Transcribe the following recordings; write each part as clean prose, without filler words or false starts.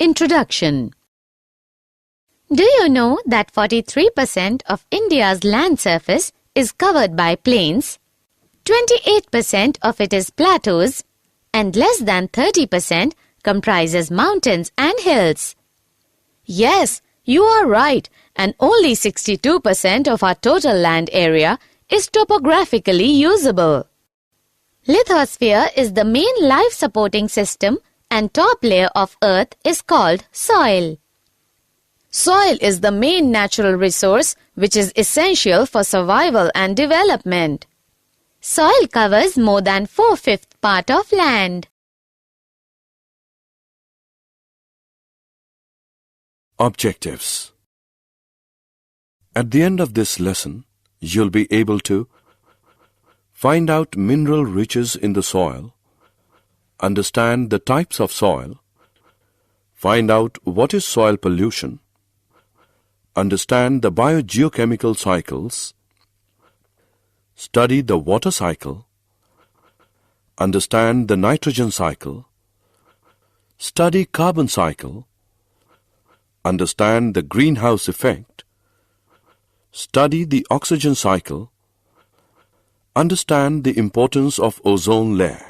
Introduction. Do you know that 43% of India's land surface is covered by plains, 28% of it is plateaus, and less than 30% comprises mountains and hills? Yes, you are right, and only 62% of our total land area is topographically usable. Lithosphere is the main life-supporting system and top layer of Earth is called soil. Soil is the main natural resource which is essential for survival and development. Soil covers more than 4/5 part of land. Objectives. At the end of this lesson, you'll be able to find out mineral riches in the soil, understand the types of soil, find out what is soil pollution, understand the biogeochemical cycles, study the water cycle, understand the nitrogen cycle, study carbon cycle, understand the greenhouse effect, study the oxygen cycle, understand the importance of ozone layer.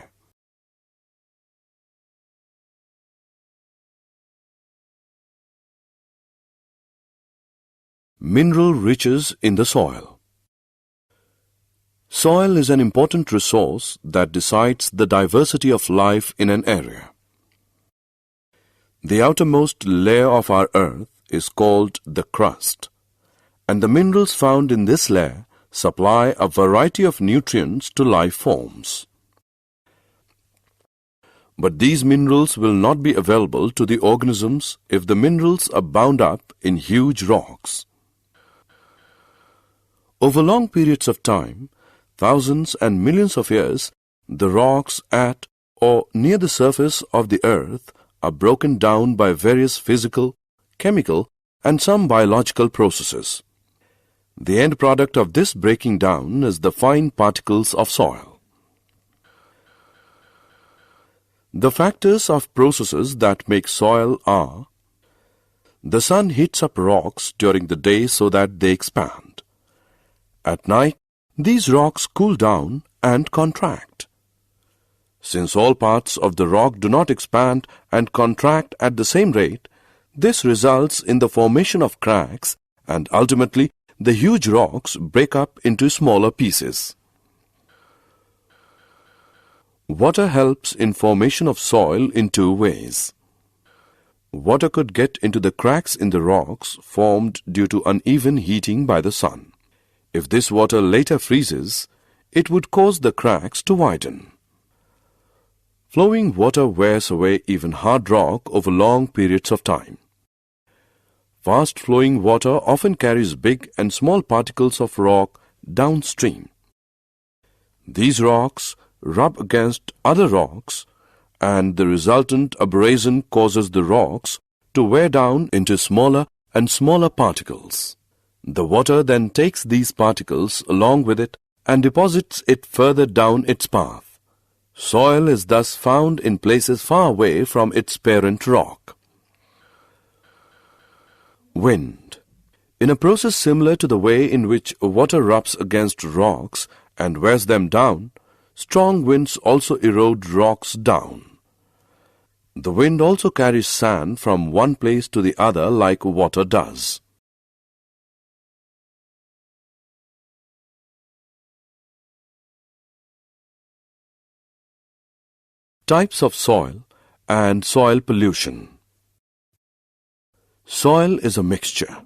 Mineral riches in the soil. Soil is an important resource that decides the diversity of life in an area. The outermost layer of our earth is called the crust, and the minerals found in this layer supply a variety of nutrients to life forms. But these minerals will not be available to the organisms if the minerals are bound up in huge rocks. Over long periods of time, thousands and millions of years, the rocks at or near the surface of the earth are broken down by various physical, chemical, and some biological processes. The end product of this breaking down is the fine particles of soil. The factors of processes that make soil are: the sun heats up rocks during the day so that they expand. At night, these rocks cool down and contract. Since all parts of the rock do not expand and contract at the same rate, this results in the formation of cracks, and ultimately the huge rocks break up into smaller pieces. Water helps in formation of soil in two ways. Water could get into the cracks in the rocks formed due to uneven heating by the sun. If this water later freezes, it would cause the cracks to widen. Flowing water wears away even hard rock over long periods of time. Fast-flowing water often carries big and small particles of rock downstream. These rocks rub against other rocks, and the resultant abrasion causes the rocks to wear down into smaller and smaller particles. The water then takes these particles along with it and deposits it further down its path. Soil is thus found in places far away from its parent rock. Wind. In a process similar to the way in which water rubs against rocks and wears them down, strong winds also erode rocks down. The wind also carries sand from one place to the other like water does. Types of soil and soil pollution. Soil is a mixture.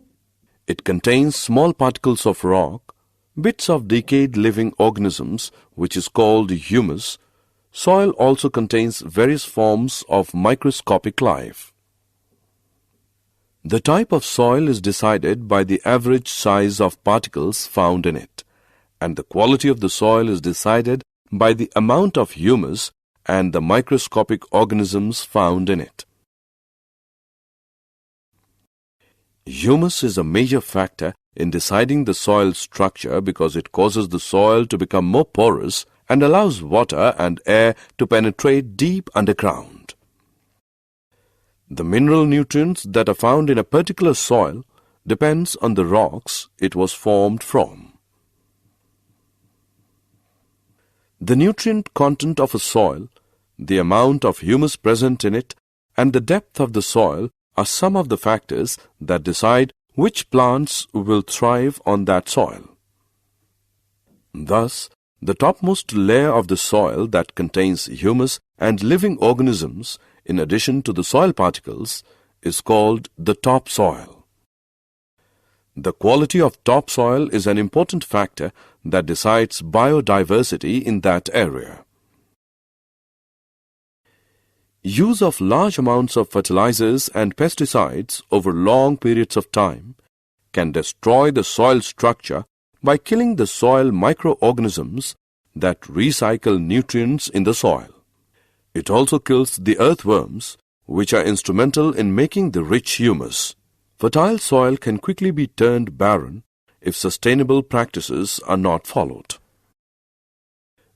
It contains small particles of rock, bits of decayed living organisms, which is called humus. Soil also contains various forms of microscopic life. The type of soil is decided by the average size of particles found in it, and the quality of the soil is decided by the amount of humus and the microscopic organisms found in it. Humus is a major factor in deciding the soil structure because it causes the soil to become more porous and allows water and air to penetrate deep underground. The mineral nutrients that are found in a particular soil depends on the rocks it was formed from. The nutrient content of a soil, the amount of humus present in it, and the depth of the soil are some of the factors that decide which plants will thrive on that soil. Thus, the topmost layer of the soil that contains humus and living organisms, in addition to the soil particles, is called the topsoil. The quality of topsoil is an important factor that decides biodiversity in that area. Use of large amounts of fertilizers and pesticides over long periods of time can destroy the soil structure by killing the soil microorganisms that recycle nutrients in the soil. It also kills the earthworms, which are instrumental in making the rich humus. Fertile soil can quickly be turned barren if sustainable practices are not followed.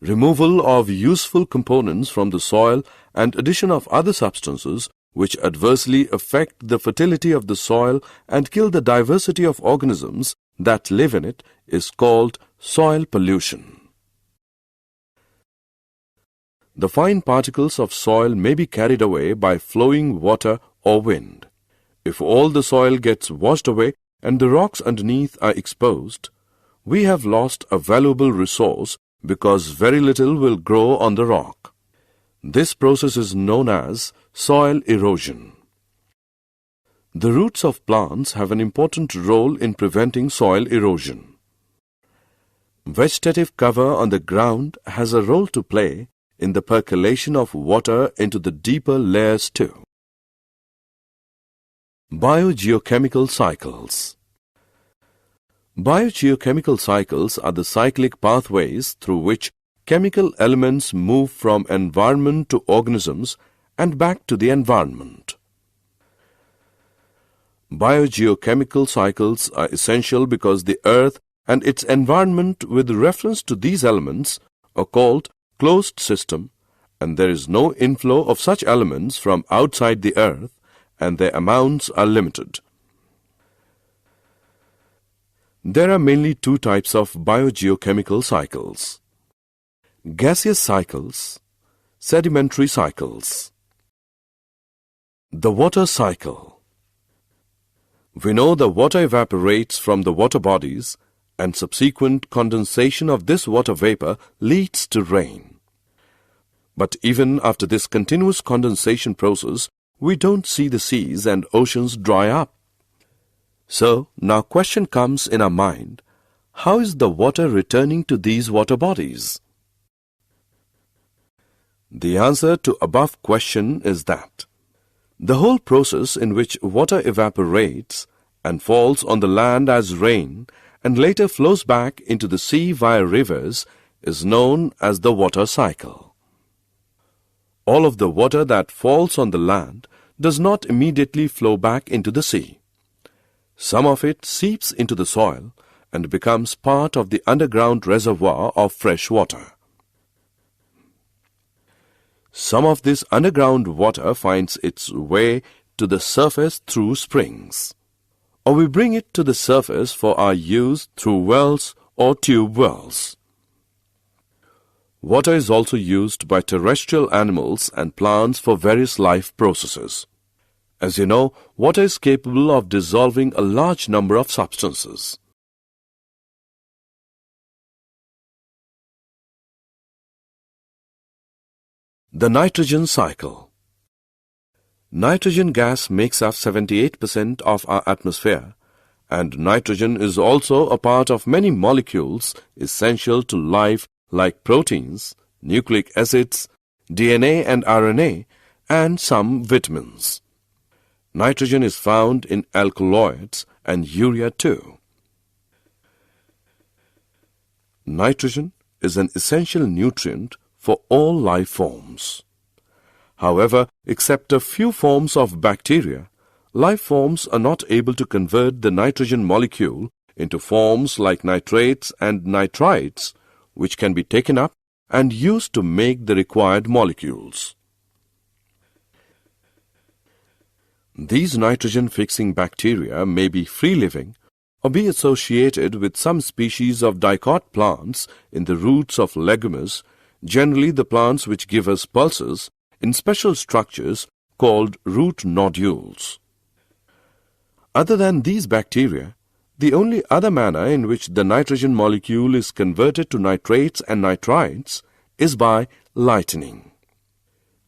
Removal of useful components from the soil and addition of other substances which adversely affect the fertility of the soil and kill the diversity of organisms that live in it is called soil pollution. The fine particles of soil may be carried away by flowing water or wind. If all the soil gets washed away and the rocks underneath are exposed, we have lost a valuable resource because very little will grow on the rock. This process is known as soil erosion. The roots of plants have an important role in preventing soil erosion. Vegetative cover on the ground has a role to play in the percolation of water into the deeper layers too. Biogeochemical cycles. Biogeochemical cycles are the cyclic pathways through which chemical elements move from environment to organisms and back to the environment. Biogeochemical cycles are essential because the earth and its environment with reference to these elements are called closed system, and there is no inflow of such elements from outside the earth, and their amounts are limited. There are mainly two types of biogeochemical cycles: gaseous cycles, sedimentary cycles. The water cycle. We know the water evaporates from the water bodies, and subsequent condensation of this water vapor leads to rain. But even after this continuous condensation process, we don't see the seas and oceans dry up. So, now question comes in our mind, how is the water returning to these water bodies? The answer to above question is that the whole process in which water evaporates and falls on the land as rain and later flows back into the sea via rivers is known as the water cycle. All of the water that falls on the land does not immediately flow back into the sea. Some of it seeps into the soil and becomes part of the underground reservoir of fresh water. Some of this underground water finds its way to the surface through springs, or we bring it to the surface for our use through wells or tube wells. Water is also used by terrestrial animals and plants for various life processes. As you know, water is capable of dissolving a large number of substances. The nitrogen cycle. Nitrogen gas makes up 78% of our atmosphere, and nitrogen is also a part of many molecules essential to life like proteins, nucleic acids, DNA and RNA, and some vitamins. Nitrogen is found in alkaloids and urea too. Nitrogen is an essential nutrient for all life forms. However, except a few forms of bacteria, life forms are not able to convert the nitrogen molecule into forms like nitrates and nitrites, which can be taken up and used to make the required molecules. These nitrogen-fixing bacteria may be free-living or be associated with some species of dicot plants in the roots of legumes, generally the plants which give us pulses in special structures called root nodules. Other than these bacteria, the only other manner in which the nitrogen molecule is converted to nitrates and nitrites is by lightening.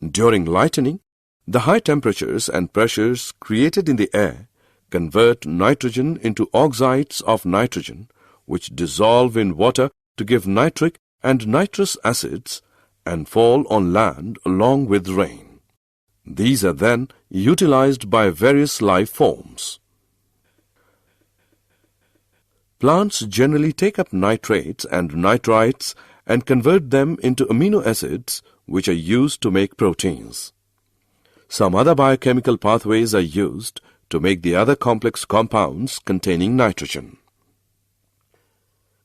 During lightening, the high temperatures and pressures created in the air convert nitrogen into oxides of nitrogen, which dissolve in water to give nitric and nitrous acids and fall on land along with rain. These are then utilized by various life forms. Plants generally take up nitrates and nitrites and convert them into amino acids which are used to make proteins. Some other biochemical pathways are used to make the other complex compounds containing nitrogen.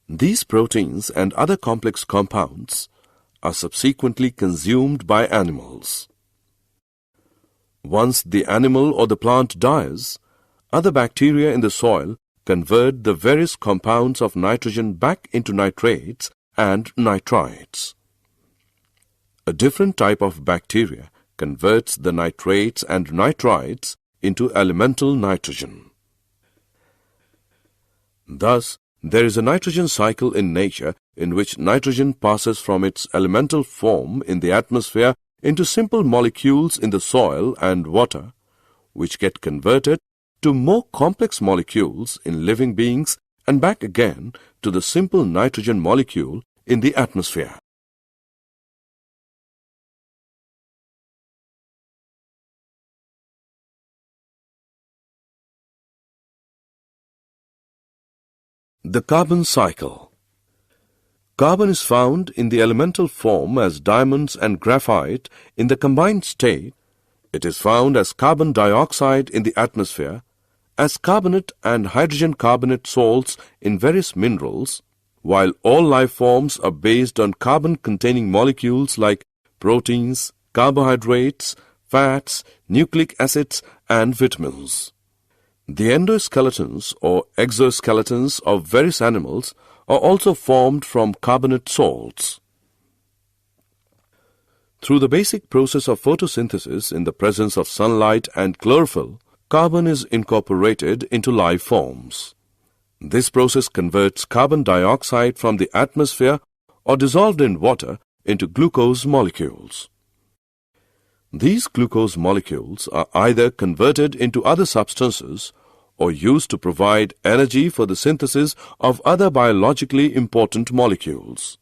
These proteins and other complex compounds are subsequently consumed by animals. Once the animal or the plant dies, other bacteria in the soil convert the various compounds of nitrogen back into nitrates and nitrites. A different type of bacteria converts the nitrates and nitrites into elemental nitrogen. Thus, there is a nitrogen cycle in nature in which nitrogen passes from its elemental form in the atmosphere into simple molecules in the soil and water, which get converted to more complex molecules in living beings and back again to the simple nitrogen molecule in the atmosphere. The carbon cycle. Carbon is found in the elemental form as diamonds and graphite in the combined state. It is found as carbon dioxide in the atmosphere, as carbonate and hydrogen carbonate salts in various minerals, while all life forms are based on carbon-containing molecules like proteins, carbohydrates, fats, nucleic acids, and vitamins. The endoskeletons or exoskeletons of various animals are also formed from carbonate salts. Through the basic process of photosynthesis in the presence of sunlight and chlorophyll, carbon is incorporated into life forms. This process converts carbon dioxide from the atmosphere or dissolved in water into glucose molecules. These glucose molecules are either converted into other substances or used to provide energy for the synthesis of other biologically important molecules.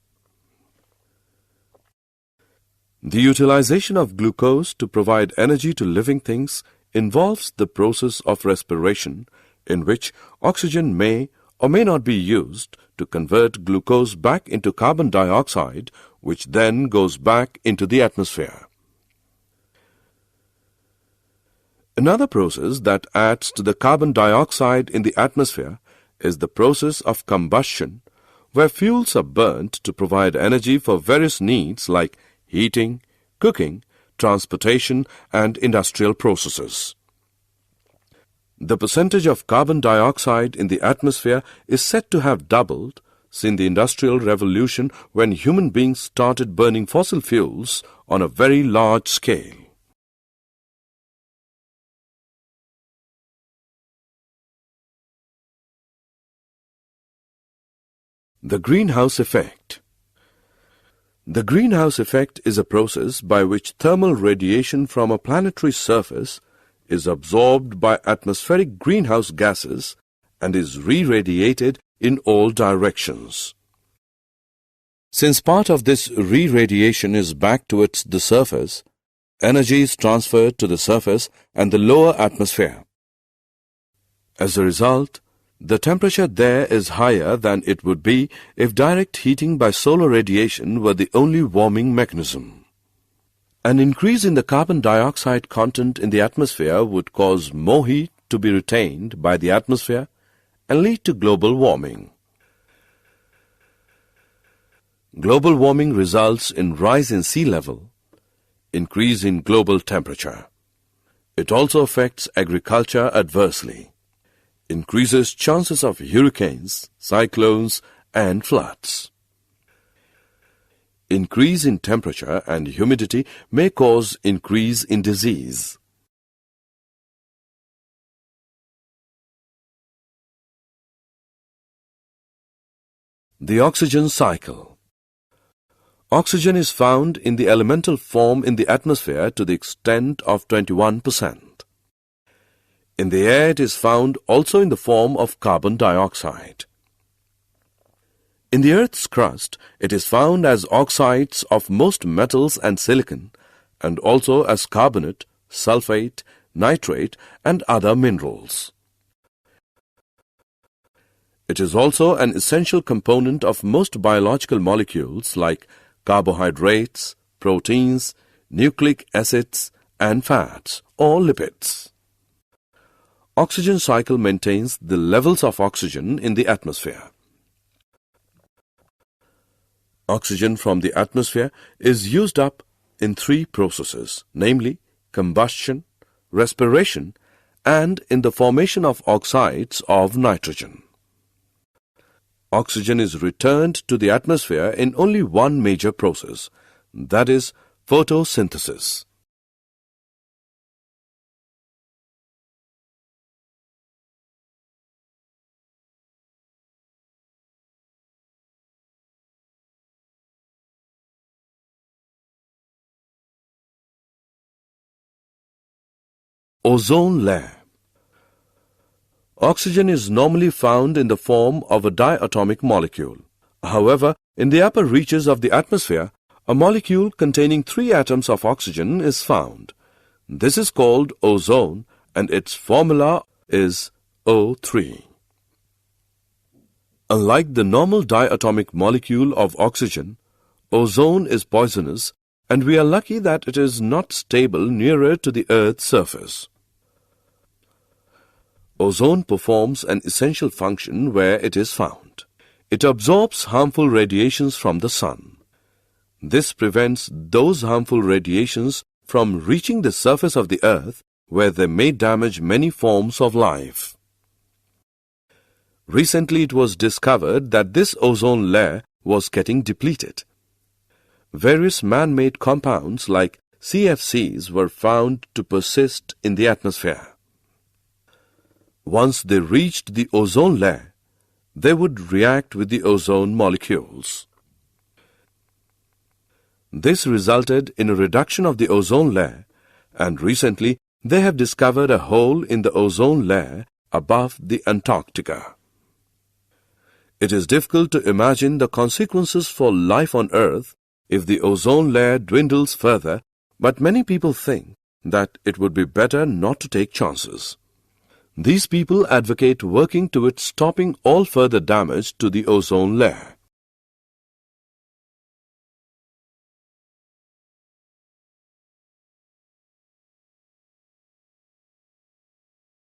The utilization of glucose to provide energy to living things involves the process of respiration, in which oxygen may or may not be used to convert glucose back into carbon dioxide, which then goes back into the atmosphere. Another process that adds to the carbon dioxide in the atmosphere is the process of combustion, where fuels are burnt to provide energy for various needs like heating, cooking, transportation, and industrial processes. The percentage of carbon dioxide in the atmosphere is said to have doubled since the Industrial Revolution, when human beings started burning fossil fuels on a very large scale. The greenhouse effect. The greenhouse effect is a process by which thermal radiation from a planetary surface is absorbed by atmospheric greenhouse gases and is re-radiated in all directions. Since part of this re-radiation is back towards the surface, energy is transferred to the surface and the lower atmosphere. As a result, the temperature there is higher than it would be if direct heating by solar radiation were the only warming mechanism. An increase in the carbon dioxide content in the atmosphere would cause more heat to be retained by the atmosphere and lead to global warming. Global warming results in rise in sea level, increase in global temperature. It also affects agriculture adversely, increases chances of hurricanes, cyclones, and floods. Increase in temperature and humidity may cause increase in disease. The oxygen cycle. Oxygen is found in the elemental form in the atmosphere to the extent of 21%. In the air it is found also in the form of carbon dioxide. In the Earth's crust it is found as oxides of most metals and silicon, and also as carbonate, sulfate, nitrate, and other minerals. It is also an essential component of most biological molecules like carbohydrates, proteins, nucleic acids, and fats or lipids. Oxygen cycle maintains the levels of oxygen in the atmosphere. Oxygen from the atmosphere is used up in three processes, namely combustion, respiration, and in the formation of oxides of nitrogen. Oxygen is returned to the atmosphere in only one major process, that is photosynthesis. Ozone layer. Oxygen is normally found in the form of a diatomic molecule. However, in the upper reaches of the atmosphere, a molecule containing 3 atoms of oxygen is found. This is called ozone, and its formula is O3. Unlike the normal diatomic molecule of oxygen, ozone is poisonous, and we are lucky that it is not stable nearer to the Earth's surface. Ozone performs an essential function where it is found. It absorbs harmful radiations from the sun. This prevents those harmful radiations from reaching the surface of the Earth, where they may damage many forms of life. Recently it was discovered that this ozone layer was getting depleted. Various man-made compounds like CFCs were found to persist in the atmosphere. Once they reached the ozone layer, they would react with the ozone molecules. This resulted in a reduction of the ozone layer, and recently they have discovered a hole in the ozone layer above the Antarctica. It is difficult to imagine the consequences for life on Earth if the ozone layer dwindles further, but many people think that it would be better not to take chances. These people advocate working towards stopping all further damage to the ozone layer.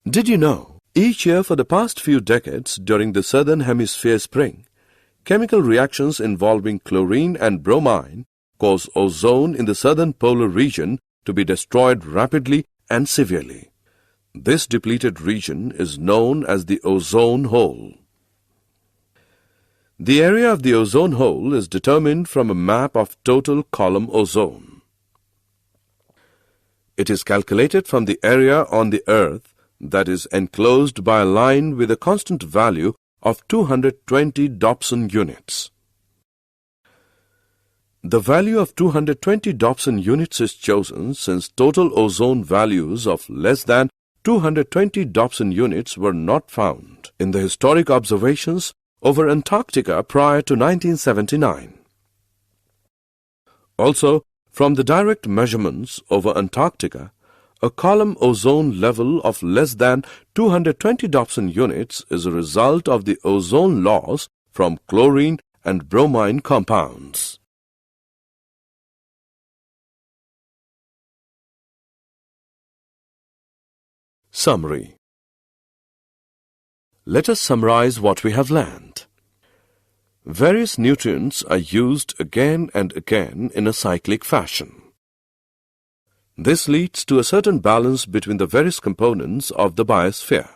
Did you know, each year for the past few decades during the Southern Hemisphere spring, chemical reactions involving chlorine and bromine cause ozone in the southern polar region to be destroyed rapidly and severely. This depleted region is known as the ozone hole. The area of the ozone hole is determined from a map of total column ozone. It is calculated from the area on the Earth that is enclosed by a line with a constant value of 220 Dobson units. The value of 220 Dobson units is chosen since total ozone values of less than 220 Dobson units were not found in the historic observations over Antarctica prior to 1979. Also, from the direct measurements over Antarctica, a column ozone level of less than 220 Dobson units is a result of the ozone loss from chlorine and bromine compounds. Summary. Let us summarize what we have learned. Various nutrients are used again and again in a cyclic fashion. This leads to a certain balance between the various components of the biosphere.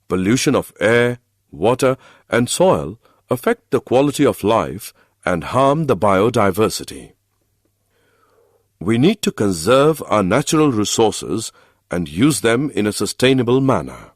Pollution of air, water, and soil affect the quality of life and harm the biodiversity. We need to conserve our natural resources and use them in a sustainable manner.